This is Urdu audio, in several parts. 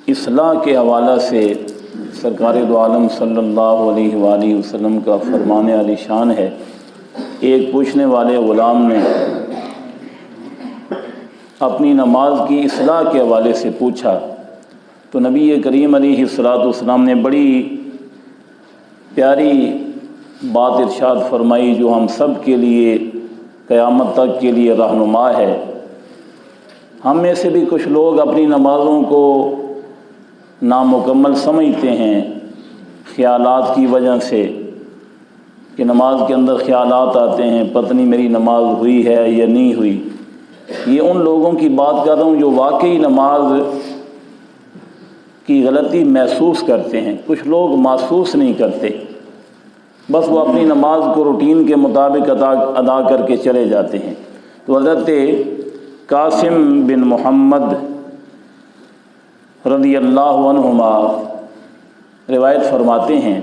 اصلاح کے حوالہ سے سرکار دو عالم صلی اللہ علیہ وآلہ وسلم کا فرمان عالی شان ہے۔ ایک پوچھنے والے غلام نے اپنی نماز کی اصلاح کے حوالے سے پوچھا تو نبی کریم علیہ الصلوۃ والسلام نے بڑی پیاری بات ارشاد فرمائی جو ہم سب کے لیے قیامت تک کے لیے رہنما ہے۔ ہم میں سے بھی کچھ لوگ اپنی نمازوں کو نامکمل سمجھتے ہیں خیالات کی وجہ سے، کہ نماز کے اندر خیالات آتے ہیں پتہ نہیں میری نماز ہوئی ہے یا نہیں ہوئی۔ یہ ان لوگوں کی بات کر رہا ہوں جو واقعی نماز کی غلطی محسوس کرتے ہیں۔ کچھ لوگ محسوس نہیں کرتے، بس وہ اپنی نماز کو روٹین کے مطابق ادا کر کے چلے جاتے ہیں۔ تو حضرت قاسم بن محمد رضی اللہ عنہما روایت فرماتے ہیں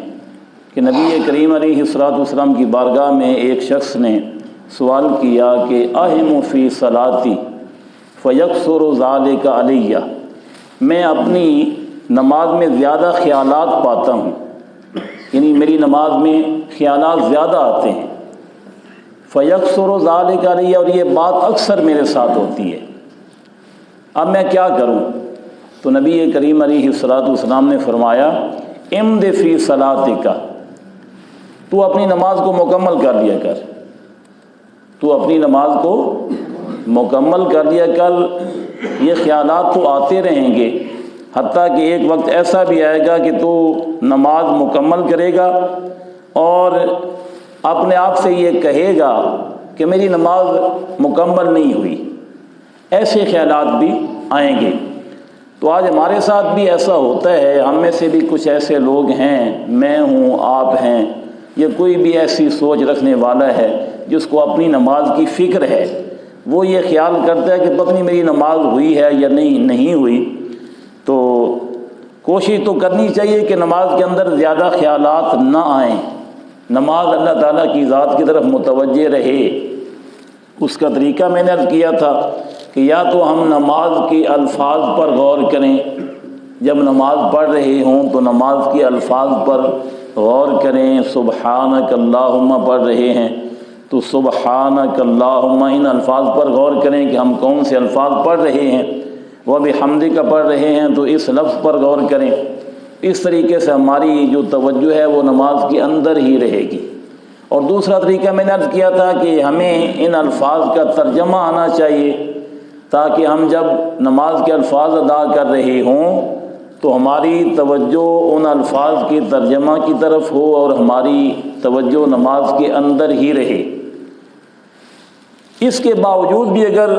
کہ نبی کریم علیہ الصلوۃ والسلام کی بارگاہ میں ایک شخص نے سوال کیا کہ اہم فی صلاتی فیکثر ذالک علیہ، میں اپنی نماز میں زیادہ خیالات پاتا ہوں، یعنی میری نماز میں خیالات زیادہ آتے ہیں، فیکثر ذالک علیہ، اور یہ بات اکثر میرے ساتھ ہوتی ہے، اب میں کیا کروں؟ تو نبی کریم علیہ الصلوۃ والسلام نے فرمایا امد فی صلاتک، تو اپنی نماز کو مکمل کر لیا کر، تو اپنی نماز کو مکمل کر لیا کر، یہ خیالات تو آتے رہیں گے، حتیٰ کہ ایک وقت ایسا بھی آئے گا کہ تو نماز مکمل کرے گا اور اپنے آپ سے یہ کہے گا کہ میری نماز مکمل نہیں ہوئی، ایسے خیالات بھی آئیں گے۔ تو آج ہمارے ساتھ بھی ایسا ہوتا ہے، ہم میں سے بھی کچھ ایسے لوگ ہیں، میں ہوں، آپ ہیں، یا کوئی بھی ایسی سوچ رکھنے والا ہے جس کو اپنی نماز کی فکر ہے، وہ یہ خیال کرتا ہے کہ پتہ نہیں میری نماز ہوئی ہے یا نہیں ہوئی۔ تو کوشش تو کرنی چاہیے کہ نماز کے اندر زیادہ خیالات نہ آئیں، نماز اللہ تعالیٰ کی ذات کی طرف متوجہ رہے۔ اس کا طریقہ میں نے عرض کیا تھا کہ یا تو ہم نماز کے الفاظ پر غور کریں، جب نماز پڑھ رہے ہوں تو نماز کے الفاظ پر غور کریں۔ سبحانک اللہم پڑھ رہے ہیں تو سبحانک اللہم، ان الفاظ پر غور کریں کہ ہم کون سے الفاظ پڑھ رہے ہیں۔ وبحمدک پڑھ رہے ہیں تو اس لفظ پر غور کریں۔ اس طریقے سے ہماری جو توجہ ہے وہ نماز کے اندر ہی رہے گی۔ اور دوسرا طریقہ میں نے عرض کیا تھا کہ ہمیں ان الفاظ کا ترجمہ آنا چاہیے، تاکہ ہم جب نماز کے الفاظ ادا کر رہے ہوں تو ہماری توجہ ان الفاظ کے ترجمہ کی طرف ہو اور ہماری توجہ نماز کے اندر ہی رہے۔ اس کے باوجود بھی اگر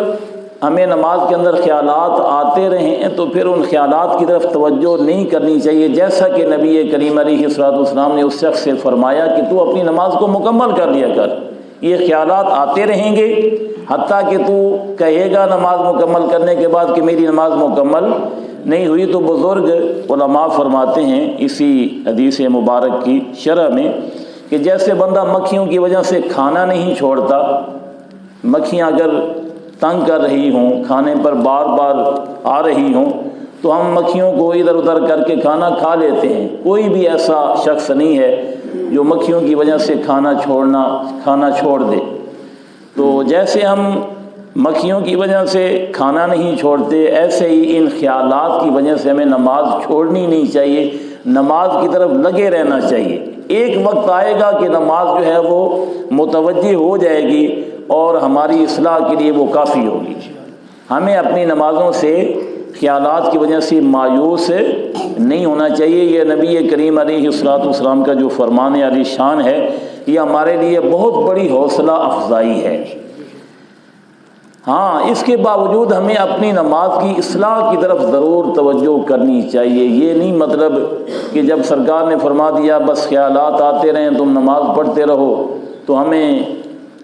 ہمیں نماز کے اندر خیالات آتے رہیں تو پھر ان خیالات کی طرف توجہ نہیں کرنی چاہیے، جیسا کہ نبی کریم علیہ الصلوۃ والسلام نے اس شخص سے فرمایا کہ تو اپنی نماز کو مکمل کر لیا کر، یہ خیالات آتے رہیں گے حتیٰ کہ تو کہے گا نماز مکمل کرنے کے بعد کہ میری نماز مکمل نہیں ہوئی۔ تو بزرگ علماء فرماتے ہیں اسی حدیث مبارک کی شرح میں کہ جیسے بندہ مکھیوں کی وجہ سے کھانا نہیں چھوڑتا، مکھیاں اگر تنگ کر رہی ہوں، کھانے پر بار بار آ رہی ہوں، تو ہم مکھیوں کو ادھر ادھر کر کے کھانا کھا لیتے ہیں۔ کوئی بھی ایسا شخص نہیں ہے جو مکھیوں کی وجہ سے کھانا چھوڑ دے۔ تو جیسے ہم مکھیوں کی وجہ سے کھانا نہیں چھوڑتے، ایسے ہی ان خیالات کی وجہ سے ہمیں نماز چھوڑنی نہیں چاہیے، نماز کی طرف لگے رہنا چاہیے۔ ایک وقت آئے گا کہ نماز جو ہے وہ متوجہ ہو جائے گی اور ہماری اصلاح کے لیے وہ کافی ہوگی۔ ہمیں اپنی نمازوں سے خیالات کی وجہ سے مایوس نہیں ہونا چاہیے۔ یہ نبی کریم علیہ الصلوۃ والسلام کا جو فرمان عالی شان ہے، یہ ہمارے لیے بہت بڑی حوصلہ افزائی ہے۔ ہاں، اس کے باوجود ہمیں اپنی نماز کی اصلاح کی طرف ضرور توجہ کرنی چاہیے۔ یہ نہیں مطلب کہ جب سرکار نے فرما دیا بس خیالات آتے رہیں تم نماز پڑھتے رہو، تو ہمیں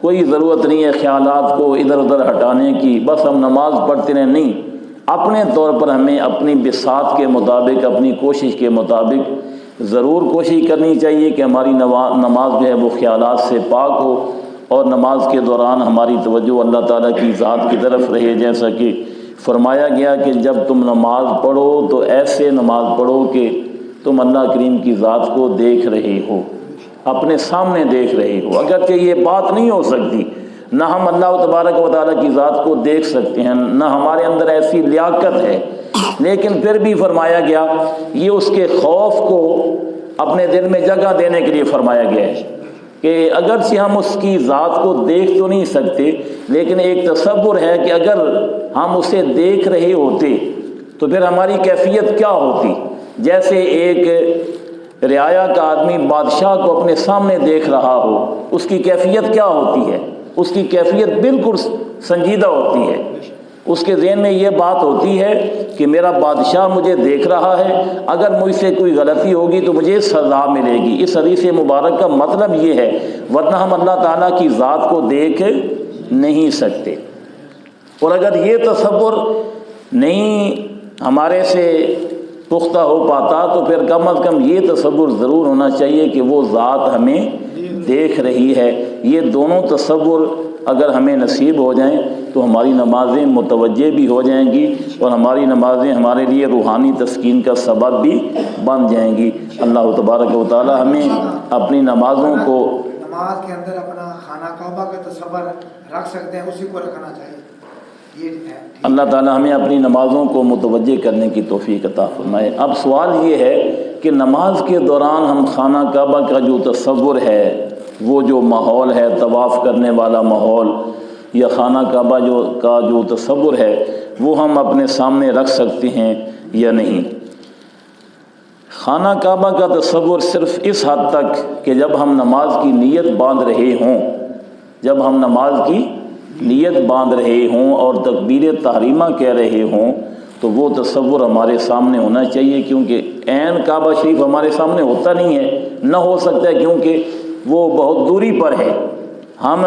کوئی ضرورت نہیں ہے خیالات کو ادھر ادھر ہٹانے کی، بس ہم نماز پڑھتے رہیں، نہیں، اپنے طور پر ہمیں اپنی بساط کے مطابق، اپنی کوشش کے مطابق ضرور کوشش کرنی چاہیے کہ ہماری نماز جو ہے وہ خیالات سے پاک ہو، اور نماز کے دوران ہماری توجہ اللہ تعالیٰ کی ذات کی طرف رہے، جیسا کہ فرمایا گیا کہ جب تم نماز پڑھو تو ایسے نماز پڑھو کہ تم اللہ کریم کی ذات کو دیکھ رہے ہو، اپنے سامنے دیکھ رہے ہو۔ اگرچہ یہ بات نہیں ہو سکتی، نہ ہم اللہ تبارک و تعالیٰ کی ذات کو دیکھ سکتے ہیں، نہ ہمارے اندر ایسی لیاقت ہے، لیکن پھر بھی فرمایا گیا یہ اس کے خوف کو اپنے دل میں جگہ دینے کے لیے فرمایا گیا ہے کہ اگرچہ ہم اس کی ذات کو دیکھ تو نہیں سکتے، لیکن ایک تصور ہے کہ اگر ہم اسے دیکھ رہے ہوتے تو پھر ہماری کیفیت کیا ہوتی۔ جیسے ایک رعایا کا آدمی بادشاہ کو اپنے سامنے دیکھ رہا ہو، اس کی کیفیت کیا ہوتی ہے؟ اس کی کیفیت بالکل سنجیدہ ہوتی ہے، اس کے ذہن میں یہ بات ہوتی ہے کہ میرا بادشاہ مجھے دیکھ رہا ہے، اگر مجھ سے کوئی غلطی ہوگی تو مجھے سزا ملے گی۔ اس حدیث مبارک کا مطلب یہ ہے، ورنہ ہم اللہ تعالیٰ کی ذات کو دیکھ نہیں سکتے۔ اور اگر یہ تصور نہیں ہمارے سے پختہ ہو پاتا تو پھر کم از کم یہ تصور ضرور ہونا چاہیے کہ وہ ذات ہمیں دیکھ رہی ہے۔ یہ دونوں تصور اگر ہمیں نصیب ہو جائیں تو ہماری نمازیں متوجہ بھی ہو جائیں گی اور ہماری نمازیں ہمارے لیے روحانی تسکین کا سبب بھی بن جائیں گی۔ اللہ تبارک و تعالی ہمیں اپنی نمازوں کو، نماز کے اندر اپنا خانہ کعبہ کا تصور رکھ سکتے ہیں، اسی کو رکھنا چاہیے۔ اللہ تعالی ہمیں اپنی نمازوں کو متوجہ کرنے کی توفیق عطا فرمائے۔ اب سوال یہ ہے کہ نماز کے دوران ہم خانہ کعبہ کا جو تصور ہے، وہ جو ماحول ہے طواف کرنے والا ماحول یا خانہ کعبہ کا جو تصور ہے، وہ ہم اپنے سامنے رکھ سکتے ہیں یا نہیں؟ خانہ کعبہ کا تصور صرف اس حد تک کہ جب ہم نماز کی نیت باندھ رہے ہوں، جب ہم نماز کی نیت باندھ رہے ہوں اور تکبیر تحریمہ کہہ رہے ہوں تو وہ تصور ہمارے سامنے ہونا چاہیے، کیونکہ عین کعبہ شریف ہمارے سامنے ہوتا نہیں ہے، نہ ہو سکتا ہے کیونکہ وہ بہت دوری پر ہے۔ ہم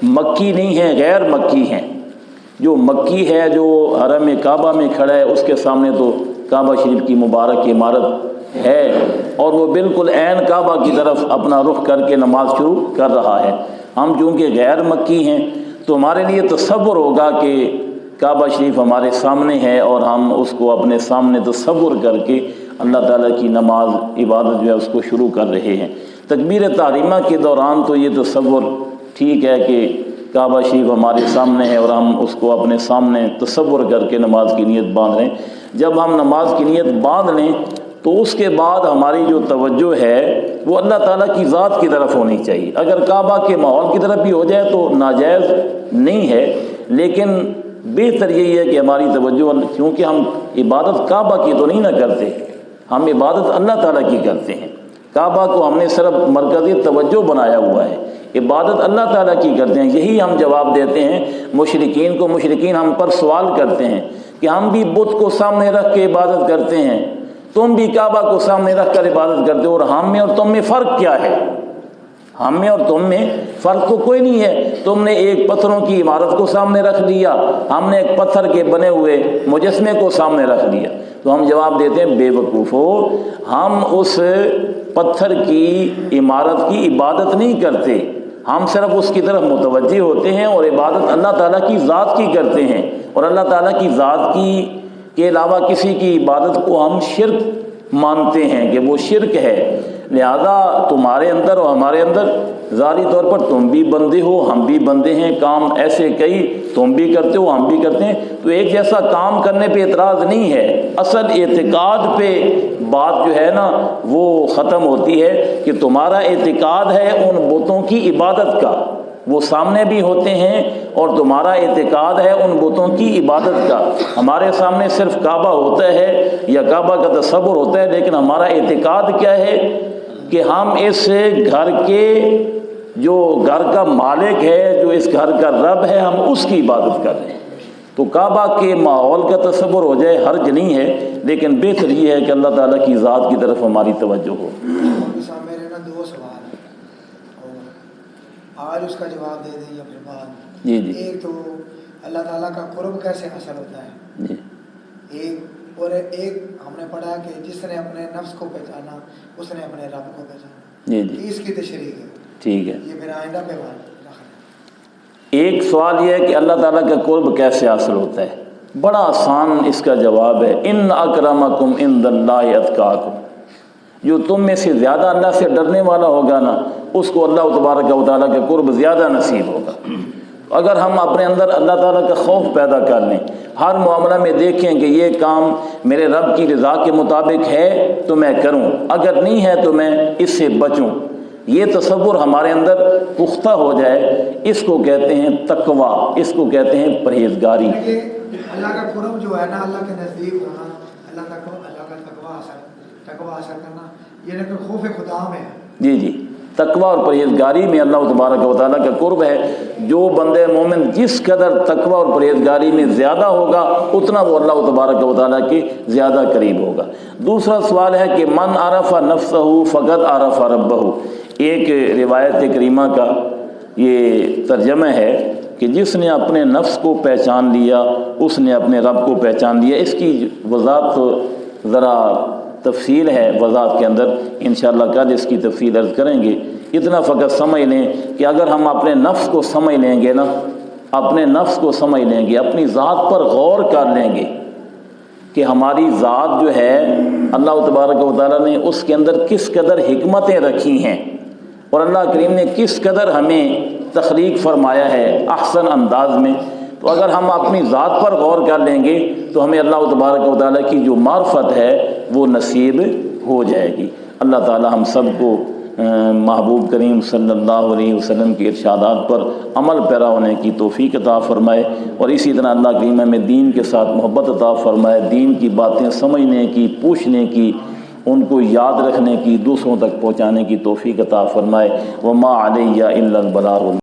مکی نہیں ہیں، غیر مکی ہیں۔ جو مکی ہے، جو حرم کعبہ میں کھڑا ہے، اس کے سامنے تو کعبہ شریف کی مبارک عمارت ہے اور وہ بالکل عین کعبہ کی طرف اپنا رخ کر کے نماز شروع کر رہا ہے۔ ہم چونکہ غیر مکی ہیں تو ہمارے لیے تصور ہوگا کہ کعبہ شریف ہمارے سامنے ہے اور ہم اس کو اپنے سامنے تصور کر کے اللہ تعالیٰ کی نماز عبادت جو ہے اس کو شروع کر رہے ہیں۔ تکبیر تحریمہ کے دوران تو یہ تصور ٹھیک ہے کہ کعبہ شریف ہمارے سامنے ہے اور ہم اس کو اپنے سامنے تصور کر کے نماز کی نیت باندھ لیں۔ جب ہم نماز کی نیت باندھ لیں تو اس کے بعد ہماری جو توجہ ہے وہ اللہ تعالیٰ کی ذات کی طرف ہونی چاہیے۔ اگر کعبہ کے ماحول کی طرف بھی ہو جائے تو ناجائز نہیں ہے، لیکن بہتر یہی ہے کہ ہماری توجہ، کیونکہ ہم عبادت کعبہ کی تو نہیں نہ کرتے، ہم عبادت اللہ تعالیٰ کی کرتے ہیں۔ کعبہ کو ہم نے صرف مرکزی توجہ بنایا ہوا ہے، عبادت اللہ تعالیٰ کی کرتے ہیں۔ یہی ہم جواب دیتے ہیں مشرکین کو۔ مشرکین ہم پر سوال کرتے ہیں کہ ہم بھی بت کو سامنے رکھ کے عبادت کرتے ہیں، تم بھی کعبہ کو سامنے رکھ کر عبادت کرتے ہو، اور ہم میں اور تم میں فرق کیا ہے؟ ہم میں اور تم میں فرق تو کوئی نہیں ہے۔ تم نے ایک پتھروں کی عمارت کو سامنے رکھ لیا، ہم نے ایک پتھر کے بنے ہوئے مجسمے کو سامنے رکھ لیا۔ تو ہم جواب دیتے ہیں بے وقوفو، ہم اس پتھر کی عمارت کی عبادت نہیں کرتے، ہم صرف اس کی طرف متوجہ ہوتے ہیں اور عبادت اللہ تعالیٰ کی ذات کی کرتے ہیں، اور اللہ تعالیٰ کی ذات کی کے علاوہ کسی کی عبادت کو ہم شرک مانتے ہیں کہ وہ شرک ہے۔ لہذا تمہارے اندر اور ہمارے اندر ظاہری طور پر تم بھی بندے ہو، ہم بھی بندے ہیں، کام ایسے کئی تم بھی کرتے ہو ہم بھی کرتے ہیں، تو ایک جیسا کام کرنے پہ اعتراض نہیں ہے، اصل اعتقاد پہ بات جو ہے نا وہ ختم ہوتی ہے کہ تمہارا اعتقاد ہے ان بتوں کی عبادت کا، وہ سامنے بھی ہوتے ہیں، اور تمہارا اعتقاد ہے ان بتوں کی عبادت کا۔ ہمارے سامنے صرف کعبہ ہوتا ہے یا کعبہ کا تصور ہوتا ہے، لیکن ہمارا اعتقاد کیا ہے کہ ہم اس گھر کے جو گھر کا مالک ہے، جو اس گھر کا رب ہے، ہم اس کی عبادت کر رہے ہیں۔ تو کعبہ کے ماحول کا تصور ہو جائے حرج نہیں ہے، لیکن بہتر یہ ہے کہ اللہ تعالیٰ کی ذات کی طرف ہماری توجہ ہو۔ میرے نا دو سوال ہیں، اور آج اس کا جواب دے دیں یا پھر بعد۔ جی جی۔ ایک تو اللہ تعالیٰ کا قرب کیسے حاصل ہوتا ہے، جی۔ اور ایک ہم نے پڑھا کہ جس نے اپنے نفس کو پہچانا اس نے اپنے رب کو پہچانا۔ جی جی، اس کی تشریح ہے، ٹھیک ہے۔ یہ پھر آئندہ پہ بات۔ ایک سوال یہ ہے کہ اللہ تعالیٰ کا قرب کیسے حاصل ہوتا ہے۔ بڑا آسان اس کا جواب ہے، ان اکرمکم عند اللہ اتقاکم، جو تم میں سے زیادہ اللہ سے ڈرنے والا ہوگا نا اس کو اللہ تبارک و تعالیٰ کا قرب زیادہ نصیب ہوگا۔ اگر ہم اپنے اندر اللہ تعالیٰ کا خوف پیدا کر لیں، ہر معاملہ میں دیکھیں کہ یہ کام میرے رب کی رضا کے مطابق ہے تو میں کروں، اگر نہیں ہے تو میں اس سے بچوں، یہ تصور ہمارے اندر پختہ ہو جائے، اس کو کہتے ہیں تقویٰ، اس کو کہتے ہیں پرہیزگاری۔ اللہ کا قرب جو ہے نا، اللہ کے نزدیک ہونا، اللہ کا تقویٰ حاصل کرنا، یہ نہ کہ خوف خدا میں ہے۔ جی تقویٰ اور پرہیزگاری میں اللہ تبارک و تعالیٰ کا قرب ہے۔ جو بندے مومن جس قدر تقویٰ اور پرہیزگاری میں زیادہ ہوگا اتنا وہ اللہ تبارک و تعالیٰ کے زیادہ قریب ہوگا۔ دوسرا سوال ہے کہ من عرف نفسہ فقد عرف ربہ۔ ایک روایت کریمہ کا یہ ترجمہ ہے کہ جس نے اپنے نفس کو پہچان لیا اس نے اپنے رب کو پہچان لیا۔ اس کی وضاحت تو ذرا تفصیل ہے وضاحت کے اندر، انشاءاللہ کل اس کی تفصیل عرض کریں گے۔ اتنا فقط سمجھ لیں کہ اگر ہم اپنے نفس کو سمجھ لیں گے نا، اپنے نفس کو سمجھ لیں گے، اپنی ذات پر غور کر لیں گے کہ ہماری ذات جو ہے اللہ تبارک و تعالیٰ نے اس کے اندر کس قدر حکمتیں رکھی ہیں اور اللہ کریم نے کس قدر ہمیں تخلیق فرمایا ہے احسن انداز میں، تو اگر ہم اپنی ذات پر غور کر لیں گے تو ہمیں اللہ تبارک و تعالیٰ کی جو معرفت ہے وہ نصیب ہو جائے گی۔ اللہ تعالیٰ ہم سب کو محبوب کریم صلی اللہ علیہ وسلم کے ارشادات پر عمل پیرا ہونے کی توفیق عطا فرمائے، اور اسی طرح اللہ کریم ہمیں دین کے ساتھ محبت عطا فرمائے، دین کی باتیں سمجھنے کی، پوچھنے کی، ان کو یاد رکھنے کی، دوسروں تک پہنچانے کی توفیق عطا فرمائے۔ وما علیہ الا البلاغ۔